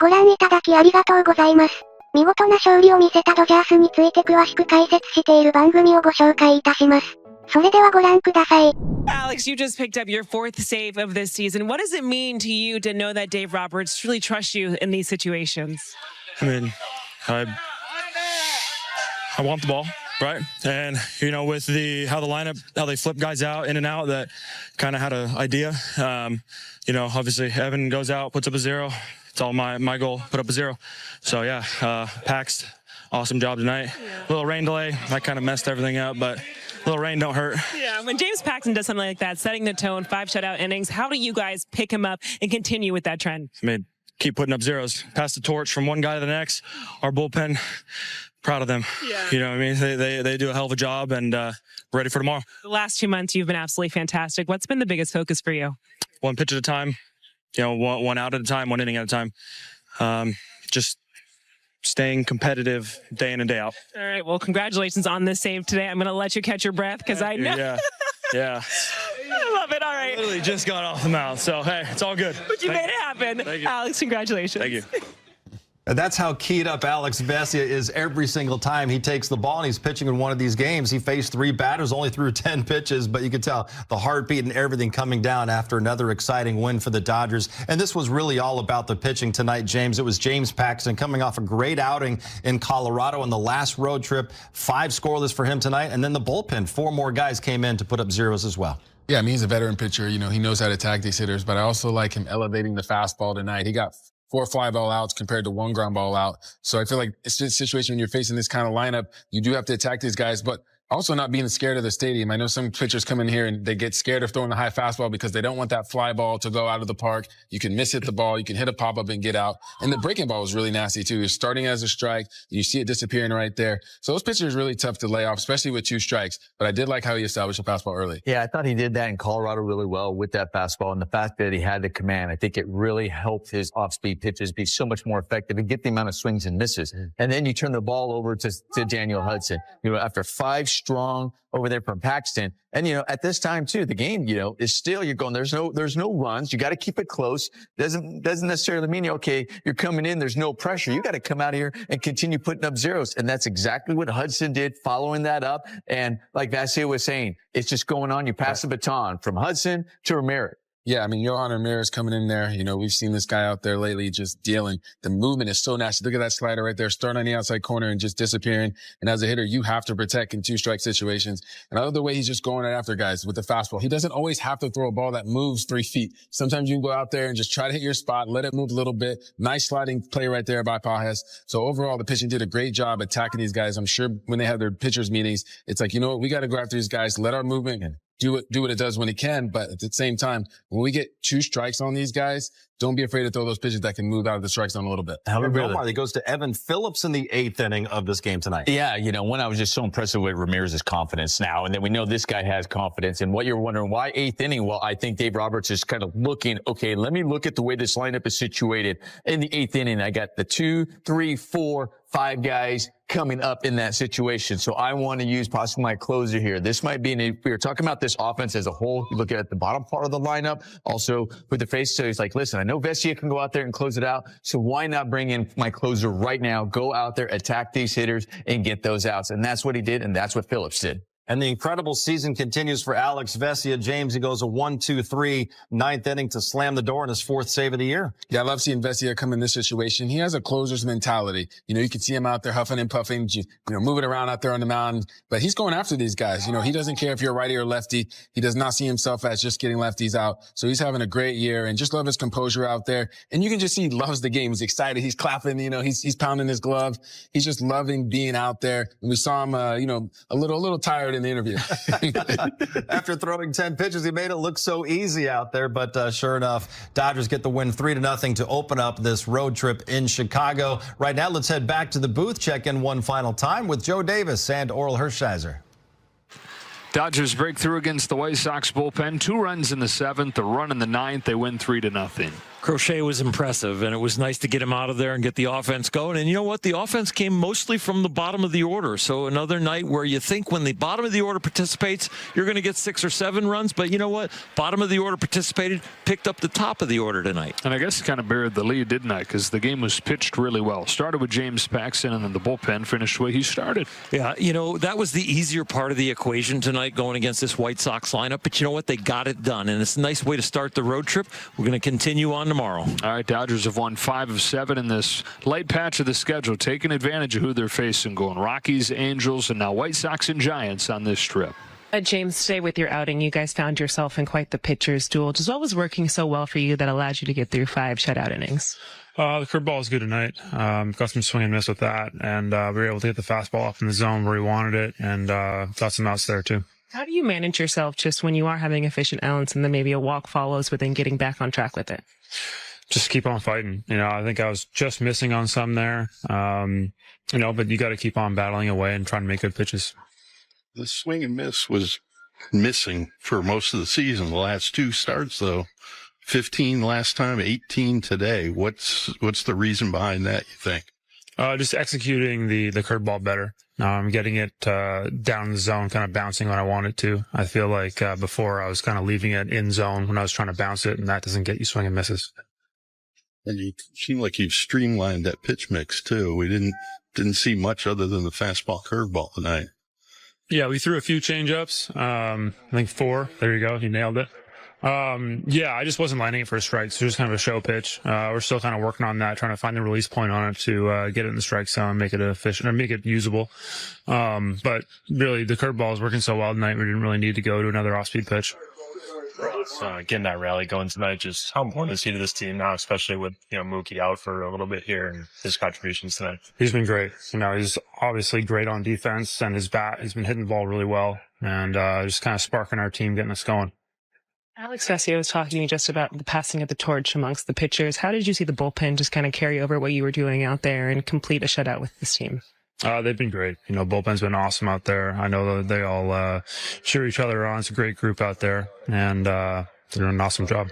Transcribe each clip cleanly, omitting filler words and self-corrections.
ご覧いただきありがとうございます。見事な勝利を見せたドジャースについて詳しく解説している番組をご紹介いたします。それではご覧ください。Alex, you just picked up your 4th save of this season. What does it mean to you to know that Dave Roberts truly trusts you in these situations? I mean, I want the ball, right? And, with how the lineup, how they flip guys out, in and out, that kind of had an idea. Obviously, Evan goes out, puts up a 0. It's all my goal, put up a 0. So, yeah, Pax, awesome job tonight. Little rain delay, that kind of messed everything up, but little rain don't hurt. Yeah, when James Paxton does something like that, setting the tone, 5 shutout innings, how do you guys pick him up and continue with that trend? I mean, keep putting up 0s, pass the torch from one guy to the next. Our bullpen, proud of them. Yeah. You know what I mean? They do a hell of a job, and ready for tomorrow. The last 2 months, you've been absolutely fantastic. What's been the biggest focus for you? One pitch at a time, one out at a time, one inning at a time. Just staying competitive day in and day out. All right. Well, congratulations on this save today. I'm going to let you catch your breath because I know. Yeah. I love it. All right. Literally just got off the mound. So, hey, it's all good. But you made it happen. Thank you. Alex, congratulations. Thank you. That's how keyed up Alex Vesia is every single time he takes the ball and he's pitching in one of these games. He faced 3 batters, only threw 10 pitches, but you could tell the heartbeat and everything coming down after another exciting win for the Dodgers. And this was really all about the pitching tonight, James. It was James Paxton coming off a great outing in Colorado on the last road trip. 5 scoreless for him tonight. And then the bullpen, 4 more guys came in to put up 0s as well. Yeah, I mean, he's a veteran pitcher. He knows how to attack these hitters, but I also like him elevating the fastball tonight. He got 4 fly ball outs compared to 1 ground ball out. So I feel like it's just a situation when you're facing this kind of lineup, you do have to attack these guys, but also not being scared of the stadium. I know some pitchers come in here and they get scared of throwing the high fastball because they don't want that fly ball to go out of the park. You can miss hit the ball. You can hit a pop-up and get out. And the breaking ball was really nasty too. You're starting as a strike. You see it disappearing right there. So those pitchers are really tough to lay off, especially with 2 strikes. But I did like how he established a fastball early. Yeah, I thought he did that in Colorado really well with that fastball. And the fact that he had the command, I think it really helped his off-speed pitches be so much more effective and get the amount of swings and misses. And then you turn the ball over to Daniel Hudson. After 5 strong over there from Paxton. And, at this time too, the game, is still, you're going, there's no runs. You got to keep it close. Doesn't necessarily mean, you're coming in, there's no pressure. You got to come out here and continue putting up 0s. And that's exactly what Hudson did, following that up. And like Vesia was saying, it's just going on. You pass the baton from Hudson to Ramirez. Yeah, I mean, Yohan Ramirez coming in there. We've seen this guy out there lately just dealing. The movement is so nasty. Look at that slider right there, starting on the outside corner and just disappearing. And as a hitter, you have to protect in 2-strike situations. And I love the way he's just going right after guys with the fastball. He doesn't always have to throw a ball that moves 3 feet. Sometimes you can go out there and just try to hit your spot, let it move a little bit. Nice sliding play right there by Pages. So overall, the pitching did a great job attacking these guys. I'm sure when they have their pitchers meetings, it's like, we got to go after these guys, let our movement do what it does when it can. But at the same time, when we get 2 strikes on these guys, don't be afraid to throw those pitches that can move out of the strike zone a little bit. He goes to Evan Phillips in the 8th inning of this game tonight. Yeah, one, I was just so impressed with Ramirez's confidence now. And then we know this guy has confidence. And what you're wondering, why 8th inning? Well, I think Dave Roberts is kind of looking, okay, let me look at the way this lineup is situated. In the 8th inning, I got the 2, 3, 4, 5 guys coming up in that situation. So I want to use possibly my closer here. This might be, we were talking about this offense as a whole. You look at the bottom part of the lineup, also with the face. So he's like, listen, I know Vesia can go out there and close it out. So why not bring in my closer right now? Go out there, attack these hitters and get those outs. And that's what he did. And that's what Phillips did. And the incredible season continues for Alex Vesia. James, he goes a 1-2-3, 9th inning to slam the door in his 4th save of the year. Yeah, I love seeing Vesia come in this situation. He has a closer's mentality. You can see him out there huffing and puffing, moving around out there on the mound. But he's going after these guys. He doesn't care if you're righty or lefty. He does not see himself as just getting lefties out. So he's having a great year, and just love his composure out there. And you can just see he loves the game. He's excited. He's clapping. He's pounding his glove. He's just loving being out there. And we saw him, a little tired in the interview. After throwing 10 pitches, he made it look so easy out there. But sure enough, Dodgers get the win 3-0 to open up this road trip in Chicago. Right now, let's head back to the booth, check in one final time with Joe Davis and Oral Hershiser. Dodgers break through against the White Sox bullpen. 2 runs in the 7th, a run in the 9th. They win 3-0. Crochet was impressive, and it was nice to get him out of there and get the offense going. And you know what? The offense came mostly from the bottom of the order. So another night where you think when the bottom of the order participates, you're going to get 6 or 7 runs. But you know what? Bottom of the order participated, picked up the top of the order tonight. And I guess it kind of buried the lead, didn't I? Because the game was pitched really well. Started with James Paxton, and then the bullpen finished the way he started. Yeah, you know, that was the easier part of the equation tonight going against this White Sox lineup. But you know what? They got it done. And it's a nice way to start the road trip. We're going to continue on tomorrow. All right, Dodgers have won 5 of 7 in this light patch of the schedule, taking advantage of who they're facing, going Rockies, Angels, and now White Sox and Giants on this trip. James, today with your outing, you guys found yourself in quite the pitcher's duel. Just what was working so well for you that allowed you to get through 5 shutout innings? The curveball was good tonight. Got some swing and miss with that, and we were able to get the fastball up in the zone where we wanted it, and got some outs there too. How do you manage yourself just when you are having efficient outs and then maybe a walk follows, but then getting back on track with it? Just keep on fighting. You know, I think I was just missing on some there. You know, but you got to keep on battling away and trying to make good pitches. The swing and miss was missing for most of the season. The last 2 starts, though, 15 last time, 18 today. What's the reason behind that, you think? Just executing the curveball better. Getting it down the zone, kind of bouncing when I want it to. I feel like before I was kind of leaving it in zone when I was trying to bounce it, and that doesn't get you swing and misses. And you seem like you've streamlined that pitch mix too. We didn't see much other than the fastball curveball tonight. Yeah, we threw a few changeups. I think 4. There you go. You nailed it. Yeah, I just wasn't landing it for strikes. So just kind of a show pitch. We're still kind of working on that, trying to find the release point on it to get it in the strike zone, make it efficient, or make it usable. But really, the curveball is working so well tonight. We didn't really need to go to another off-speed pitch. Getting that rally going tonight, just how important is he to this team now, especially with, Mookie out for a little bit here and his contributions tonight? He's been great. You know, he's obviously great on defense, and his bat, he's been hitting the ball really well, and just kind of sparking our team, getting us going. Alex Vecchio was talking to me just about the passing of the torch amongst the pitchers. How did you see the bullpen just kind of carry over what you were doing out there and complete a shutout with this team? They've been great. You know, bullpen's been awesome out there. I know that they all cheer each other on. It's a great group out there, and they're doing an awesome job.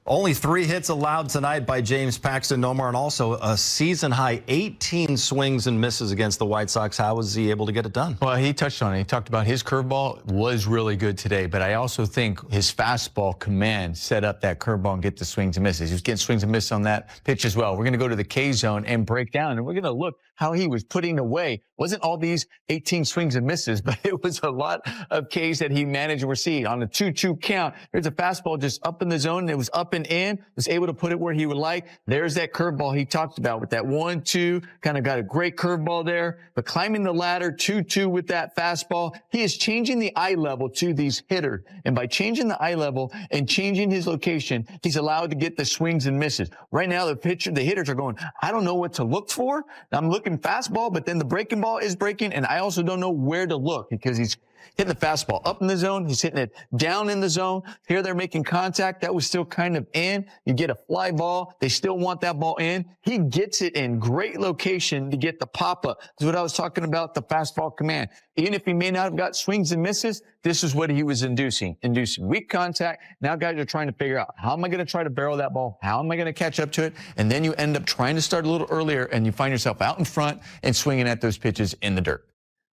Only 3 hits allowed tonight by James Paxton Nomar, and also a season-high 18 swings and misses against the White Sox. How was he able to get it done? Well, he touched on it. He talked about his curveball was really good today, but I also think his fastball command set up that curveball and get the swings and misses. He was getting swings and misses on that pitch as well. We're going to go to the K zone and break down, and we're going to look how he was putting away. Wasn't all these 18 swings and misses, but it was a lot of Ks that he managed to receive. On the 2-2 count, there's a fastball just up in the zone, and it was up and in, was able to put it where he would like. There's that curveball he talked about with that 1-2, kind of got a great curveball there, but climbing the ladder, 2-2 with that fastball. He is changing the eye level to these hitters, and by changing the eye level and changing his location, he's allowed to get the swings and misses. Right now, the hitters are going, I don't know what to look for. I'm looking fastball, but then the breaking ball is breaking, and I also don't know where to look because he's hitting the fastball up in the zone. He's hitting it down in the zone. Here they're making contact. That was still kind of in. You get a fly ball. They still want that ball in. He gets it in great location to get the pop-up. That's what I was talking about, the fastball command. Even if he may not have got swings and misses, this is what he was inducing weak contact. Now guys are trying to figure out, how am I going to try to barrel that ball? How am I going to catch up to it? And then you end up trying to start a little earlier, and you find yourself out in front and swinging at those pitches in the dirt.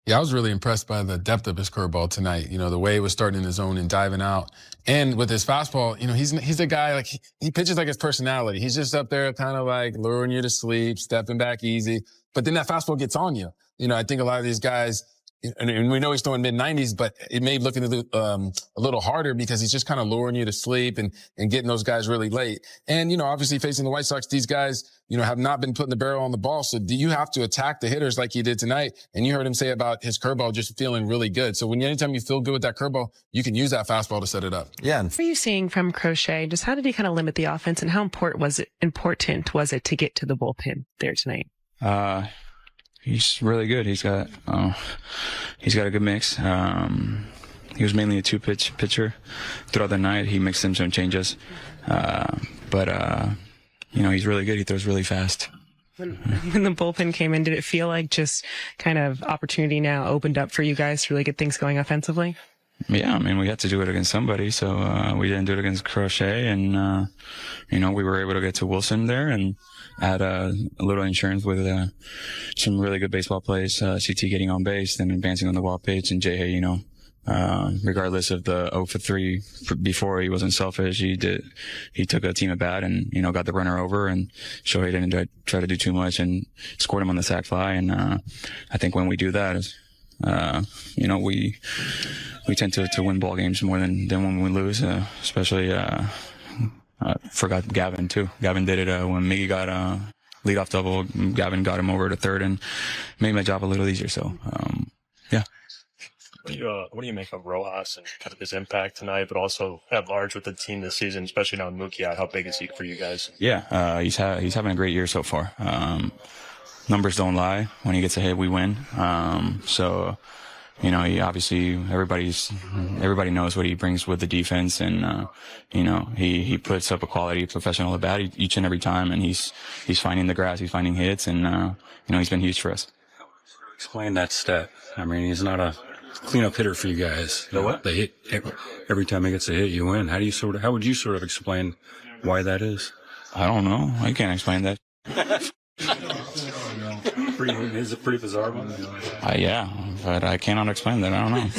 Yeah, I was really impressed by the depth of his curveball tonight. You know, the way it was starting in the zone and diving out. And with his fastball, you know, he's a guy, like, he pitches like his personality. He's just up there kind of like luring you to sleep, stepping back easy. But then that fastball gets on you. You know, I think a lot of these guys, and we know he's throwing mid-90s, but it may look a little harder because he's just kind of luring you to sleep and getting those guys really late. And, you know, obviously facing the White Sox, these guys, you know, have not been putting the barrel on the ball. So do you have to attack the hitters like he did tonight? And you heard him say about his curveball just feeling really good. So anytime you feel good with that curveball, you can use that fastball to set it up. Yeah. What are you seeing from Crochet? Just how did he kind of limit the offense, and how important was it to get to the bullpen there tonight? He's really good. He's got a good mix. He was mainly a 2-pitch pitcher throughout the night. He mixed in some changes, but you know, he's really good. He throws really fast. When the bullpen came in, did it feel like just kind of opportunity now opened up for you guys to really get things going offensively? Yeah, I mean, we had to do it against somebody, so we didn't do it against Crochet, and we were able to get to Wilson there and add a little insurance with some really good baseball plays, CT getting on base, then advancing on the wild pitch, and J.Hay, regardless of the 0 for 3 before, he wasn't selfish. He took a team at bat and, got the runner over, and Shohei didn't try to do too much and scored him on the sac fly. And, I think when we do that, we tend to win ball games more than when we lose, especially, forgot Gavin too. Gavin did it, when Miggy got leadoff double. Gavin got him over to third and made my job a little easier. So, yeah. What do you make of Rojas and kind of his impact tonight, but also at large with the team this season, especially now with Mookie out? How big is he for you guys? Yeah, he's having a great year so far. Numbers don't lie. When he gets a hit, we win. So, he obviously, everybody knows what he brings with the defense, and, he puts up a quality professional at bat each and every time, and he's finding the grass, he's finding hits, and, he's been huge for us. Explain that stat. I mean, he's not a cleanup hitter for you guys. The what? They hit every time he gets a hit, you win. How would you sort of explain why that is? I don't know. I can't explain that. It's a pretty bizarre one. Yeah, but I cannot explain that. I don't know.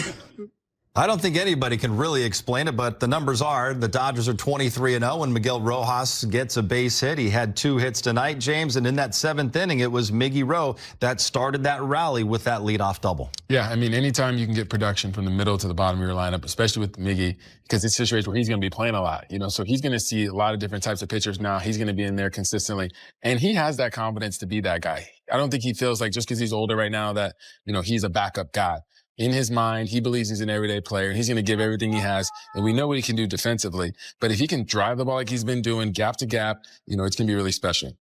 I don't think anybody can really explain it, but the numbers are the Dodgers are 23-0 when Miguel Rojas gets a base hit. He had 2 hits tonight, James, and in that 7th inning, it was Miggy Rowe that started that rally with that leadoff double. Yeah, I mean, anytime you can get production from the middle to the bottom of your lineup, especially with Miggy, because it's a situation where he's going to be playing a lot, so he's going to see a lot of different types of pitchers now. He's going to be in there consistently, and he has that confidence to be that guy. I don't think he feels like just because he's older right now that, he's a backup guy. In his mind, he believes he's an everyday player, and he's going to give everything he has, and we know what he can do defensively. But if he can drive the ball like he's been doing, gap to gap, it's going to be really special.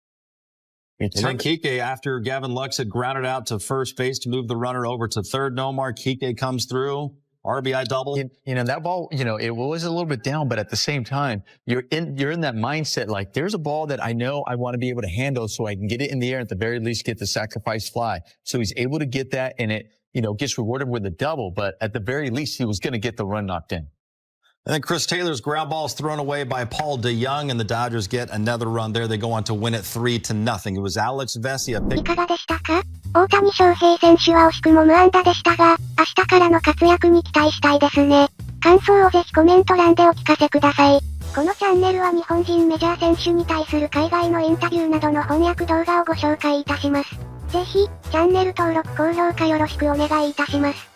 And then Kike, after Gavin Lux had grounded out to first base to move the runner over to third, Nomar, Kike comes through, RBI double. That ball, it was a little bit down, but at the same time, you're in that mindset, like there's a ball that I know I want to be able to handle so I can get it in the air, at the very least get the sacrifice fly. So he's able to get that, and it, gets rewarded with a double, but at the very least, he was going to get the run knocked in. And then Chris Taylor's ground ball is thrown away by Paul DeYoung, and the Dodgers get another run there. They go on to win it 3-0. It was Alex Vesia. いかがでしたか？大谷翔平選手は惜しくも無安打でしたが、明日からの活躍に期待したいですね。感想をぜひコメント欄でお聞かせください。このチャンネルは日本人メジャー選手に対する海外のインタビューなどの翻訳動画をご紹介いたします。ぜひ、チャンネル登録高評価よろしくお願いいたします。